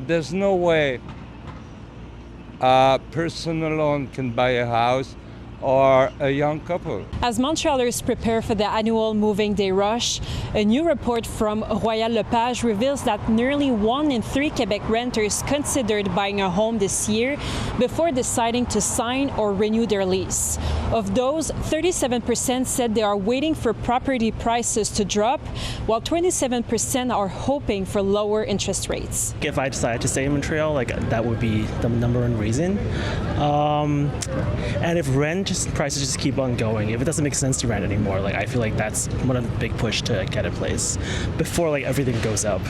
there's no way a person alone can buy a house or a young couple. As Montrealers prepare for the annual moving day rush, a new report from Royal Lepage reveals that nearly 1 in 3 Quebec renters considered buying a home this year before deciding to sign or renew their lease. Of those, 37% said they are waiting for property prices to drop, while 27% are hoping for lower interest rates. If I decided to stay in Montreal, that would be the number one reason. And if prices just keep on going, if it doesn't make sense to rent anymore, I feel like that's one of the big push to get a place before everything goes up,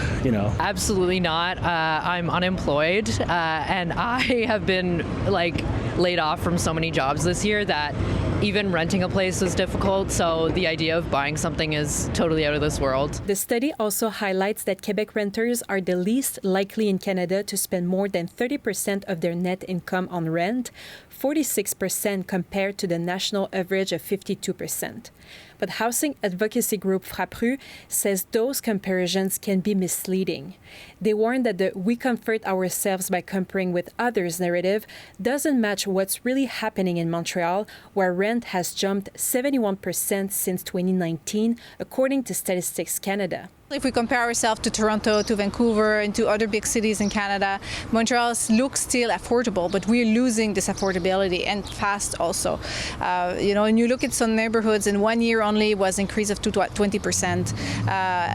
Absolutely not. I'm unemployed and I have been laid off from so many jobs this year that even renting a place was difficult, so the idea of buying something is totally out of this world. The study also highlights that Quebec renters are the least likely in Canada to spend more than 30% of their net income on rent, 46% compared to the national average of 52%. But housing advocacy group Frappru says those comparisons can be misleading. They warn that the "we comfort ourselves by comparing with others" narrative doesn't match what's really happening in Montreal, where rent has jumped 71% since 2019, according to Statistics Canada. If we compare ourselves to Toronto, to Vancouver, and to other big cities in Canada, Montreal looks still affordable, but we're losing this affordability, and fast also. When you look at some neighborhoods, in 1 year only was increase of 20%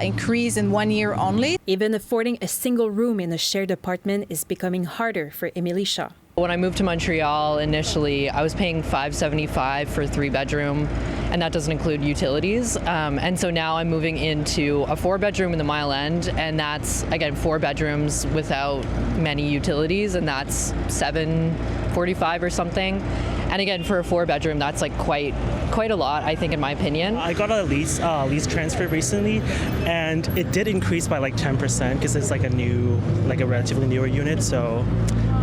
increase in 1 year only. Even affording a single room in a shared apartment is becoming harder for Emily Shaw. When I moved to Montreal initially, I was paying $575 for a 3-bedroom, and that doesn't include utilities. And so now I'm moving into a 4-bedroom in the Mile End, and that's, again, 4 bedrooms without many utilities, and that's $745 or something. And again, for a 4-bedroom, that's quite a lot, I think, in my opinion. I got a lease transfer recently, and it did increase by 10% because it's a relatively newer unit. So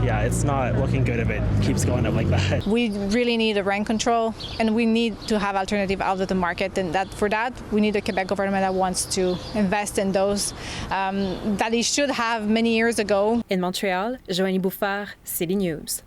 yeah, it's not looking good if it keeps going up like that. We really need a rent control, and we need to have alternative out of the market, and for that we need a Quebec government that wants to invest in those that it should have many years ago. In Montreal, Johanie Bouffard, City News.